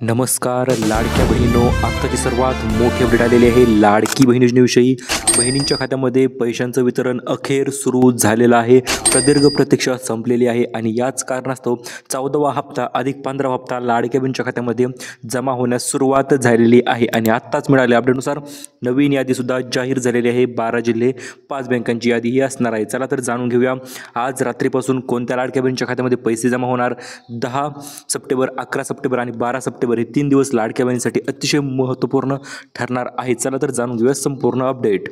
नमस्कार लाडक्या बहिणींनो, आत्ताची सर्वात मोठी अपडेट आलेली आहे लाडकी बहीण योजनेविषयी। बहिणींच्या खात्यामध्ये पैशांचं वितरण अखेर सुरू झालेलं आहे। प्रदीर्घ प्रतीक्षा संपलेली आहे आणि याच कारणास्तव 14वा हप्ता अधिक 15वा हप्ता लाडक्या बहिणींच्या खात्यामध्ये जमा होण्यास सुरुवात झालेली आहे। आणि आत्ताच मिळालेल्या अपडेटनुसार नवीन यादीसुद्धा जाहीर झालेली आहे। 12 जिल्हे 5 बँकांची यादी ही असणार आहे। चला तर जाणून घेऊया आज रात्रीपासून कोणत्या लाडक्या बहिणींच्या खात्यामध्ये पैसे जमा होणार। 10 सप्टेंबर, 11 सप्टेंबर आणि 12 सप्टेंबर हे 3 दिवस लाडक्या बहिणींसाठी अतिशय महत्त्वपूर्ण ठरणार आहे। चला तर जाणून घेऊया संपूर्ण अपडेट।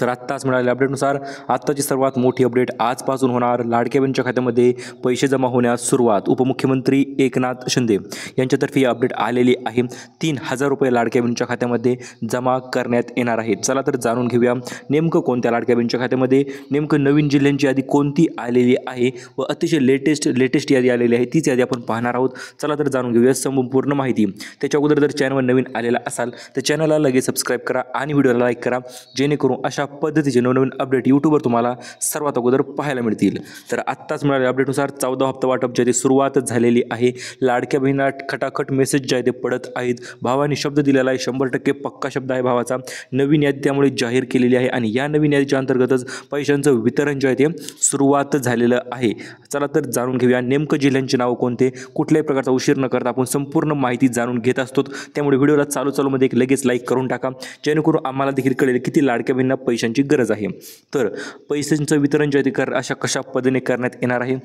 तर आत्ताच मिळालेल्या अपडेटनुसार आत्ताची सर्वात मोठी अपडेट आजपासून होणार लाडक्या बहिणींच्या खात्यामध्ये पैसे जमा होण्यास सुरुवात। उपमुख्यमंत्री एकनाथ शिंदे यांच्यातर्फे ही अपडेट आलेली आहे। 3000 रुपये लाडक्या बहिणींच्या खात्यामध्ये जमा करण्यात येणार आहेत। चला तर जाणून घेऊया नेमकं कोणत्या लाडक्या बहिणींच्या खात्यामध्ये, नेमकं नवीन जिल्ह्यांची यादी कोणती आलेली आहे व अतिशय लेटेस्ट यादी आलेली आहे तीच यादी आपण पाहणार आहोत। चला तर जाणून घेऊया संपूर्ण माहिती। त्याच्या अगोदर जर चॅनलवर नवीन आलेला असाल तर चॅनलला लगेच सबस्क्राईब करा आणि व्हिडिओला लाईक करा, जेणेकरून अशा पद्धतीचे नवनवीन अपडेट यूट्यूबवर तुम्हाला सर्वात अगोदर पाहायला मिळतील। तर आत्ताच मिळालेल्या अपडेटनुसार 14 हप्ता वाटप जे सुरुवात झालेली आहे। लाडक्या बहिणींना खटाखट मेसेज जे आहे ते पडत आहेत। भावाने शब्द दिलेला आहे, 100% पक्का शब्द आहे भावाचा। नवीन यादी त्यामुळे जाहीर केलेली आहे आणि या नवीन यादीच्या अंतर्गतच पैशांचं वितरण जे आहे ते सुरुवात झालेलं आहे। चला तर जाणून घेऊया नेमकं जिल्ह्यांची नावं कोणते, कुठल्याही प्रकारचा उशीर न करता आपण संपूर्ण माहिती जाणून घेत असतो। त्यामुळे व्हिडिओला चालूमध्ये एक लगेच लाईक करून टाका, जेणेकरून आम्हाला देखील कळेल किती लाडक्या बहिणींना पैशांची गरज आहे। तर पैशांचं वितरण जे आहे ते अशा पद्धतीने करण्यात येणार आहे।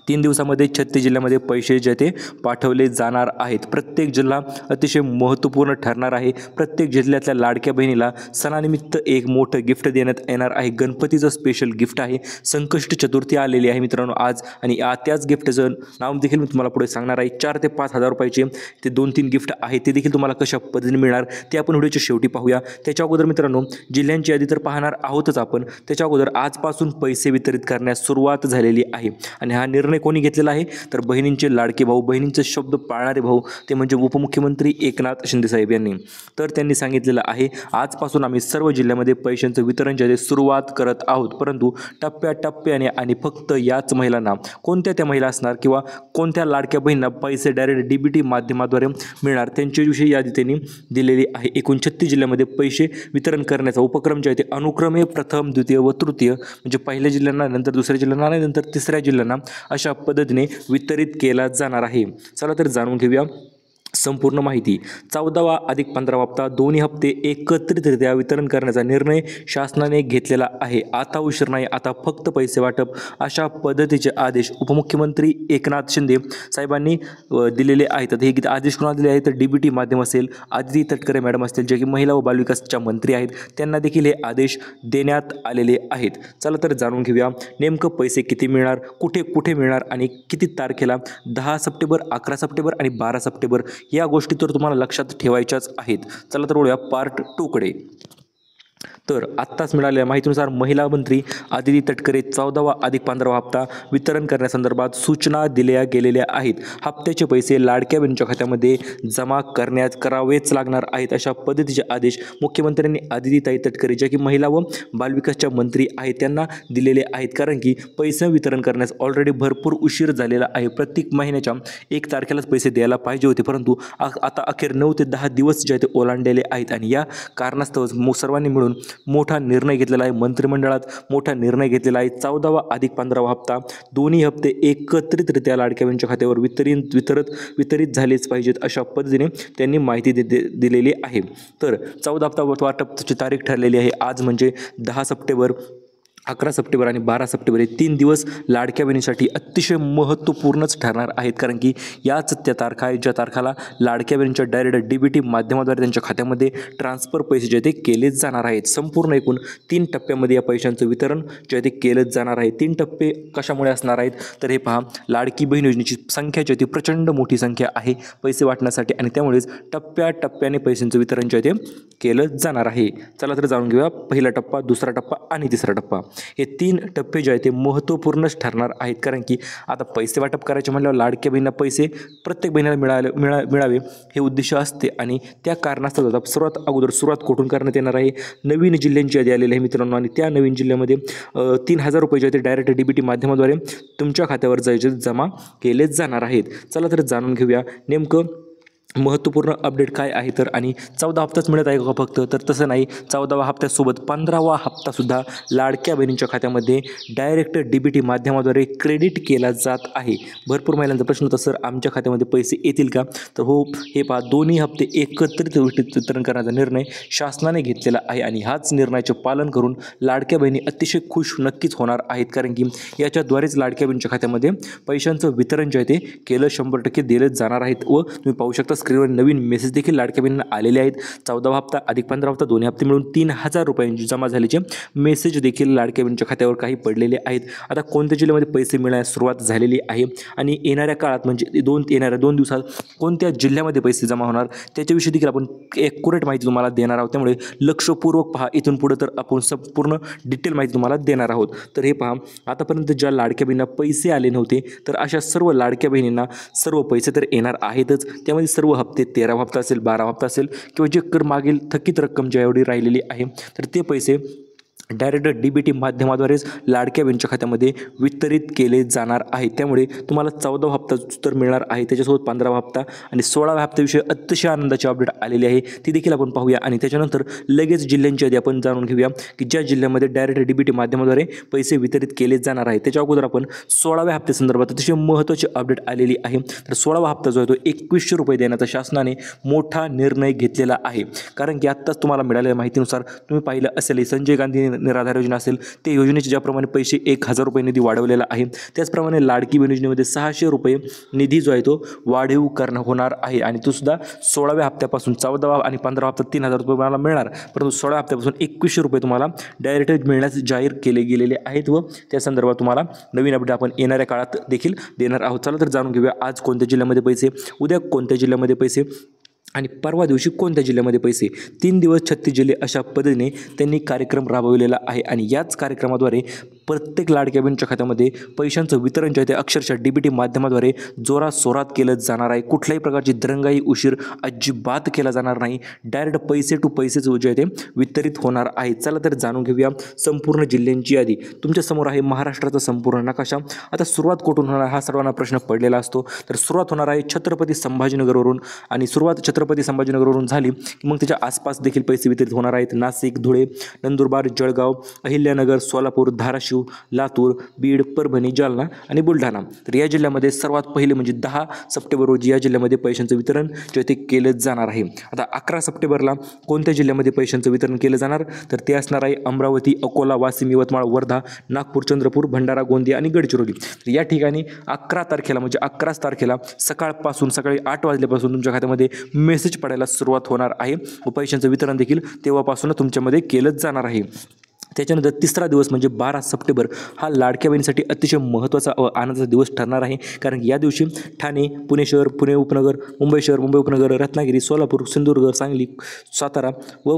3 दिवसामध्ये 36 जिल्ह्यामध्ये पैसे जे ते पाठवले जाणार आहेत। प्रत्येक जिल्हा अतिशय महत्त्वपूर्ण ठरणार आहे। प्रत्येक जिल्ह्यातल्या लाडक्या बहिणीला सणानिमित्त एक मोठं गिफ्ट देण्यात येणार आहे। गणपतीचं स्पेशल गिफ्ट आहे। संकष्टी चतुर्थी आलेली आहे मित्रांनो आज, आणि त्याच गिफ्टचं नाव देखील मी तुम्हाला पुढे सांगणार आहे। 4 ते 5000 रुपयाचे ते 2-3 गिफ्ट आहेत, ते देखील तुम्हाला कशा पद्धतीने मिळणार ते आपण व्हिडिओच्या शेवटी पाहूया। त्याच्या अगोदर मित्रांनो जिल्ह्यांची यादी तर पाहणार आहोतच आपण, त्याच्या अगोदर आजपासून पैसे वितरित करण्यास सुरुवात झालेली आहे। आणि हा निर्णय कोणी घेतलेला आहे तर बहिणींचे लाडके भाऊ, बहिणींचे शब्द पाळणारे भाऊ, ते म्हणजे उपमुख्यमंत्री एकनाथ शिंदे साहेब यांनी। तर त्यांनी सांगितलेलं आहे आजपासून आम्ही सर्व जिल्ह्यामध्ये पैशांचं वितरण जे सुरुवात करत आहोत, परंतु टप्प्याटप्प्याने आणि फक्त याच महिलांना, कोणत्या त्या महिला असणार किंवा कोणत्या लाडक्या बहिणींना पैसे डायरेक्ट DBT माध्यमाद्वारे मिळणार त्यांच्याविषयी यादी त्यांनी दिलेली आहे। एकूण 36 जिल्ह्यामध्ये पैसे वितरण करण्याचा उपक्रम जे आहे ते अनुक्रमे प्रथम, द्वितीय व तृतीय, म्हणजे पहिल्या जिल्ह्यांना, नंतर दुसऱ्या जिल्ह्यांना आणि नंतर तिसऱ्या जिल्ह्यांना अशा पद्धतीने वितरित केला जाणार आहे। चला तर जाणून घेऊया संपूर्ण माहिती। 14वा अधिक 15वा हप्ता दोन्ही हप्ते एकत्रितरित्या वितरण करण्याचा निर्णय शासनाने घेतलेला आहे। आता उशीर नाही, आता फक्त पैसे वाटप, अशा पद्धतीचे आदेश उपमुख्यमंत्री एकनाथ शिंदे साहेबांनी दिलेले आहेत। हे आदेश कोणाला दिले आहेत तर DBT माध्यम असेल, आदिती तटकरे मॅडम असतील जे की महिला व बालविकासच्या मंत्री आहेत, त्यांना देखील हे आदेश देण्यात आलेले आहेत। चला तर जाणून घेऊया नेमकं पैसे किती मिळणार, कुठे कुठे मिळणार आणि किती तारखेला। 10 सप्टेंबर, 11 सप्टेंबर आणि 12 सप्टेंबर या गोष्टी तर तुम्हाला लक्षात ठेवायच्याच आहेत। चला तर वळूया पार्ट 2 कडे। तर आत्ताच मिळालेल्या माहितीनुसार महिला मंत्री आदिती तटकरे 14वा अधिक 15वा हप्ता वितरण करण्यासंदर्भात सूचना दिल्या गेलेल्या आहेत। हप्त्याचे पैसे लाडक्या बहिणींच्या खात्यामध्ये जमा करावेच लागणार आहेत, अशा पद्धतीचे आदेश मुख्यमंत्र्यांनी आदितीताई तटकरे ज्या की महिला व बालविकासच्या मंत्री आहेत त्यांना दिलेले आहेत। कारण की पैसे वितरण करण्यास ऑलरेडी भरपूर उशीर झालेला आहे। प्रत्येक महिन्याच्या 1 तारखेलाच पैसे द्यायला पाहिजे होते, परंतु आता अखेर 9 ते 10 दिवस जे ते ओलांडलेले आहेत आणि या कारणास्तव सर्वांनी मिळून मोठा निर्णय घेतलेला आहे। मंत्रिमंडळात मोठा निर्णय घेतलेला आहे। 14वा अधिक 15वा हप्ता दोन्ही हप्ते एकत्रितरित्या लाडक्या बहिणींच्या खात्यावर वितरित झालेच पाहिजेत, अशा पद्धतीने त्यांनी माहिती दिलेली आहे। तर 14 हप्ता वाटपची तारीख ठरलेली आहे आज, म्हणजे 10 सप्टेंबर, 11 सप्टेंबर आणि 12 सप्टेंबर हे 3 दिवस लाडक्या बहिणीसाठी अतिशय महत्त्वपूर्णच ठरणार आहेत। कारण की याच त्या तारखा आहेत ज्या तारखाला लाडक्या बहिणींच्या डायरेक्ट DBT माध्यमाद्वारे त्यांच्या खात्यामध्ये ट्रान्सफर पैसे जे ते केलेच जाणार आहेत। संपूर्ण एकूण 3 टप्प्यामध्ये या पैशांचं वितरण जे ते केलंच जाणार आहे। 3 टप्पे कशामुळे असणार आहेत तर हे पहा, लाडकी बहीण योजनेची संख्या जी ती प्रचंड मोठी संख्या आहे पैसे वाटण्यासाठी, आणि त्यामुळेच टप्प्याटप्प्याने पैशांचं वितरण जे ते केलं जाणार आहे। चला तर जाणून घेऊया पहिला टप्पा, दुसरा टप्पा आणि तिसरा टप्पा। हे 3 टप्पे जे आहेत ते महत्त्वपूर्णच ठरणार आहेत। कारण की आता पैसे वाटप करायचे म्हटल्यावर लाडक्या बहिणींना पैसे प्रत्येक बहिणीला मिळावे हे उद्देश असते, आणि त्या कारणास्तव सुरुवात कुठून करण्यात येणार आहे, नवीन जिल्ह्यांची यादी आलेली आहे मित्रांनो, आणि त्या नवीन जिल्ह्यामध्ये 3000 रुपये जे ते डायरेक्ट DBT माध्यमाद्वारे तुमच्या खात्यावर जमा केलेच जाणार आहेत। चला तर जाणून घेऊया नेमकं महत्त्वपूर्ण अपडेट काय आहे तर आणि 14 हप्ताच मिळत आहे का फक्त, तर तसं नाही. 14व्या हप्त्यासोबत 15वा हप्तासुद्धा लाडक्या बहिणींच्या खात्यामध्ये डायरेक्ट DBT माध्यमाद्वारे क्रेडिट केला जात आहे. भरपूर महिलांचा प्रश्न होता, सर आमच्या खात्यामध्ये पैसे येतील का? तर हो, हे पहा, दोन्ही हप्ते एकत्रित वितरण करण्याचा निर्णय शासनाने घेतलेला आहे आणि ह्याच निर्णयाचे पालन करून लाडक्या बहिणी अतिशय खुश नक्कीच होणार आहेत, कारण की याच्याद्वारेच लाडक्या बहिणीच्या खात्यामध्ये पैशांचं वितरण जे आहे ते केलं 100% दिलं जाणार आहेत. व तुम्ही पाहू शकता स्क्रीनवर नवीन मेसेज देखील लाडक्या बहिणींना आलेले आहेत. 14वा हप्ता अधिक 15 हप्ता दोन्ही हप्ते मिळून 3000 रुपयांची जमा झाल्याचे मेसेज देखील लाडक्या बहिणींच्या खात्यावर काही पडलेले आहेत. आता कोणत्या जिल्ह्यामध्ये पैसे मिळण्यास सुरुवात झालेली आहे आणि येणाऱ्या काळात म्हणजे येणाऱ्या 2 दिवसात कोणत्या जिल्ह्यामध्ये पैसे जमा होणार त्याच्याविषयी देखील आपण ॲक्युरेट माहिती तुम्हाला देणार आहोत. त्यामुळे लक्षपूर्वक पहा, इथून पुढे तर आपण संपूर्ण डिटेल माहिती तुम्हाला देणार आहोत. तर हे पहा, आतापर्यंत ज्या लाडक्या बहिणींना पैसे आले नव्हते तर अशा सर्व लाडक्या बहिणींना सर्व पैसे तर येणार आहेतच. त्यामध्ये सर्व हप्ते 13वा हप्ता असेल, 12वा हप्ता असेल किंवा जे कर मागील थकीत रक्कम ज्या एवढी राहिलेली आहे तर ते पैसे डायरेक्ट DBT माध्यमाद्वारेच लाडक्या बहिणीच्या खात्यामध्ये वितरित केले जाणार आहे. त्यामुळे तुम्हाला 14वा हप्ता तर मिळणार आहे, त्याच्यासोबत 15वा हप्ता आणि 16व्या हप्त्याविषयी अतिशय आनंदाची अपडेट आलेली आहे, ती देखील आपण पाहूया. आणि त्याच्यानंतर लगेच जिल्ह्यांची यादी आपण जाणून घेऊया की ज्या जिल्ह्यामध्ये डायरेक्ट DBT माध्यमाद्वारे पैसे वितरित केले जाणार आहे. त्याच्या अगोदर आपण 16व्या हप्त्यासंदर्भात अतिशय महत्त्वाची अपडेट आलेली आहे. तर 16वा हप्ता जो आहे तो 2100 रुपये देण्याचा शासनाने मोठा निर्णय घेतलेला आहे. कारण की आत्ताच तुम्हाला मिळालेल्या माहितीनुसार तुम्ही पाहिलं असेल, संजय गांधी निराधार योजना असेल ते योजनेचे ज्याप्रमाणे पैसे 1000 रुपये निधी वाढवलेला आहे, त्याचप्रमाणे लाडकी बहीण योजनेमध्ये 600 रुपये निधी जो आहे तो वाढीव होणार आहे आणि तो सुद्धा 16व्या हप्त्यापासून. 14वा आणि 15वा हप्ता 3000 रुपये तुम्हाला मिळणार, परंतु 16व्या हप्त्यापासून 2100 रुपये तुम्हाला डायरेक्ट मिळण्यास जाहीर केले गेलेले आहेत व त्या संदर्भात तुम्हाला नवीन अपडेट आपण येणाऱ्या काळात देखील देणार आहोत. चला तर जाणून घेऊया आज कोणत्या जिल्ह्यामध्ये पैसे, उद्या कोणत्या जिल्ह्यामध्ये पैसे आणि परवा दिवशी कोणत्या जिल्ह्यामध्ये पैसे. 3 दिवस 36 जिल्हे अशा पद्धतीने त्यांनी कार्यक्रम राबविलेला आहे आणि याच कार्यक्रमाद्वारे प्रत्येक लाडक्या बहिणीच्या खात्यामध्ये पैशांचं वितरण जे आहे ते अक्षरशः DBT माध्यमाद्वारे जोराशोरात केलं जाणार आहे. कुठल्याही प्रकारची दिरंगाई उशीर अजिबात केला जाणार नाही. डायरेक्ट पैसे टू पैसेच जे आहे ते वितरित होणार आहे. चला तर जाणून घेऊया संपूर्ण जिल्ह्यांची यादी. तुमच्यासमोर आहे महाराष्ट्राचा संपूर्ण नकाशा. आता सुरुवात कुठून होणार हा सर्वांना प्रश्न पडलेला असतो. तर सुरुवात होणार आहे छत्रपती संभाजीनगरवरून आणि छत्रपती संभाजीनगरवरून झाली की मग त्याच्या आसपास देखील पैसे वितरित होणार आहेत. नाशिक, धुळे, नंदुरबार, जळगाव, अहिल्यानगर, सोलापूर, धाराशिव, लातूर, बीड, परभणी, जालना आणि बुलढाणा. तर या जिल्ह्यामध्ये सर्वात पहिले म्हणजे 10 सप्टेंबर रोजी या जिल्ह्यामध्ये पैशांचं वितरण जे ते केलं जाणार आहे. आता 11 सप्टेंबरला कोणत्या जिल्ह्यामध्ये पैशांचं वितरण केलं जाणार तर ते असणार आहे अमरावती, अकोला, वाशिम, यवतमाळ, वर्धा, नागपूर, चंद्रपूर, भंडारा, गोंदिया आणि गडचिरोली. तर या ठिकाणी 11 तारखेला म्हणजे 11 तारखेला सकाळपासून सकाळी 8 वाजल्यापासून तुमच्या खात्यामध्ये मेसेज पडायला सुरुवात होणार आहे व पैशांचं वितरण देखील तेव्हापासून तुमच्यामध्ये केलं जाणार आहे. त्याच्यानंतर तिसरा दिवस म्हणजे 12 सप्टेंबर हा लाडक्या बहिणीसाठी अतिशय महत्त्वाचा व आनंदाचा दिवस ठरणार आहे. कारण या दिवशी ठाणे, पुणे शहर, पुणे उपनगर, मुंबई शहर, मुंबई उपनगर, रत्नागिरी, सोलापूर, सिंधुदुर्ग, सांगली, सातारा व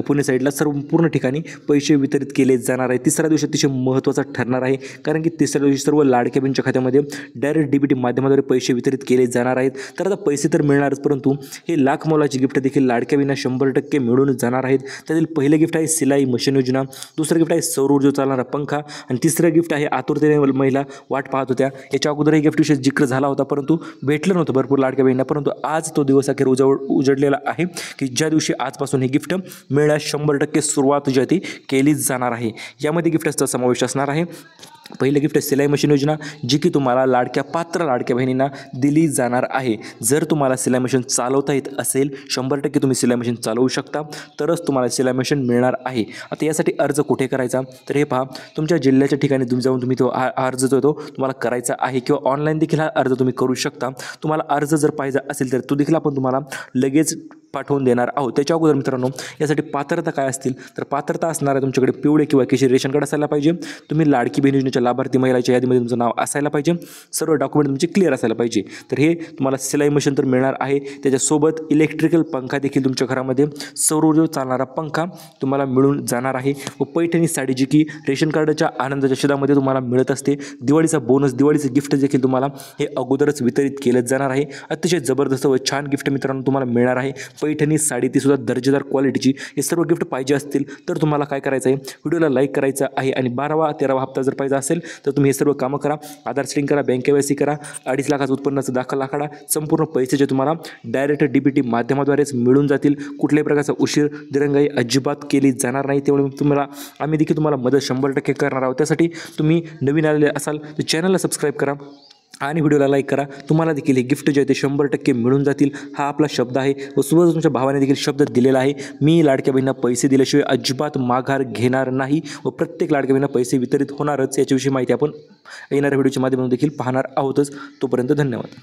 पुणे साईडला सर्व पूर्ण ठिकाणी पैसे वितरित केले जाणार आहे. तिसरा दिवस अतिशय महत्त्वाचा ठरणार आहे कारण की तिसऱ्या दिवशी सर्व लाडक्या बहिणीच्या खात्यामध्ये डायरेक्ट DBT माध्यमाद्वारे पैसे वितरित केले जाणार आहेत. तर आता पैसे तर मिळणारच, परंतु हे लाख मोलाची गिफ्ट देखील लाडक्या बहिणींना 100% मिळून जाणार आहेत. त्यातील पहिलं गिफ्ट आहे सिलाई मशीन योजना, दुसरं गिफ्ट आहे सौर ऊर्जेवर चालणारा पंखा आणि तिसरं गिफ्ट आहे आतुरतेने महिला वाट पाहत होत्या. याच्या अगोदरही गिफ्ट विषयी जिक्र झाला होता परंतु भेटलं नव्हतं भरपूर लाडक्या बहिणींना, परंतु आज तो दिवस अखेर उजडलेला आहे की ज्या दिवशी आजपासून हे गिफ्ट मिळण्यास 100% सुरुवात जी आहे ती केली जाणार आहे. यामध्ये गिफ्टचा समावेश असणार आहे. पहिलं गिफ्ट सिलाई मशीन योजना, जी की तुम्हाला पात्र लाडक्या बहिणींना दिली जाणार आहे. जर तुम्हाला सिलाई मशीन चालवता येत असेल 100% तुम्ही सिलाई मशीन चालवू शकता तरच तुम्हाला सिलाई मशीन मिळणार आहे. आता यासाठी अर्ज कुठे करायचा तर हे पहा, तुमच्या जिल्ह्याच्या ठिकाणी तुम्ही तो अर्ज जो तो तुम्हाला करायचा आहे किंवा ऑनलाईन देखील हा अर्ज तुम्ही करू शकता. तुम्हाला अर्ज जर पाहिजे असेल तर तो देखील आपण तुम्हाला लगेच पाठवून देणार आहोत. त्याच्या अगोदर मित्रांनो यासाठी पात्रता काय असतील तर पात्रता असणार आहे तुमच्याकडे पिवळे किंवा केशरी रेशन कार्ड असायला पाहिजे. तुम्ही लाडकी बहीण योजनेच्या लाभार्थी महिलाच्या यादीमध्ये तुमचं नाव असायला पाहिजे. सर्व डॉक्युमेंट तुमचे क्लिअर असायला पाहिजे. तर हे तुम्हाला सिलाई मशीन तर मिळणार आहे. त्याच्यासोबत इलेक्ट्रिकल पंखा देखील तुमच्या घरामध्ये सौर ऊर्जेवर चालणारा पंखा तुम्हाला मिळून जाणार आहे व पैठणी साडी जी की रेशन कार्डाच्या आनंदाच्या शोधामध्ये तुम्हाला मिळत असते. दिवाळीचा बोनस, दिवाळीचं गिफ्ट देखील तुम्हाला हे अगोदरच वितरित केलं जाणार आहे. अतिशय जबरदस्त व छान गिफ्ट मित्रांनो तुम्हाला मिळणार आहे. पैठणी साडी ती सुद्धा दर्जेदार क्वालिटीची हे सर्व गिफ्ट पाहिजे असतील तर तुम्हाला काय करायचं आहे, व्हिडिओला लाईक करायचं आहे आणि 12वा 13वा हप्ता जर पाहिजे असेल तर तुम्ही हे सर्व कामं करा. आधार सेटिंग करा, बँक KYC करा, 2.5 लाखाचं उत्पन्नाचा दाखला काढा. संपूर्ण पैसे जे तुम्हाला डायरेक्ट DBT माध्यमाद्वारेच मिळून जातील. कुठल्याही प्रकारचा उशीर दिरंगाई अजिबात केली जाणार नाही. त्यामुळे आम्ही देखील तुम्हाला मदत 100% करणार आहोत. त्यासाठी तुम्ही नवीन आलेले असाल तर चॅनलला सबस्क्राईब करा आणि व्हिडिओला लाईक करा. तुम्हाला देखील हे गिफ्ट जे आहे ते 100% मिळून जातील. हा आपला शब्द आहे व सोबतच तुमच्या भावाने देखील शब्द दिलेला आहे. मी लाडक्या बहिणींना पैसे दिल्याशिवाय अजिबात माघार घेणार नाही व प्रत्येक लाडक्या बहिणींना पैसे वितरित होणारच. याच्याविषयी माहिती आपण येणाऱ्या व्हिडिओच्या माध्यमातून देखील पाहणार आहोतच. तोपर्यंत धन्यवाद.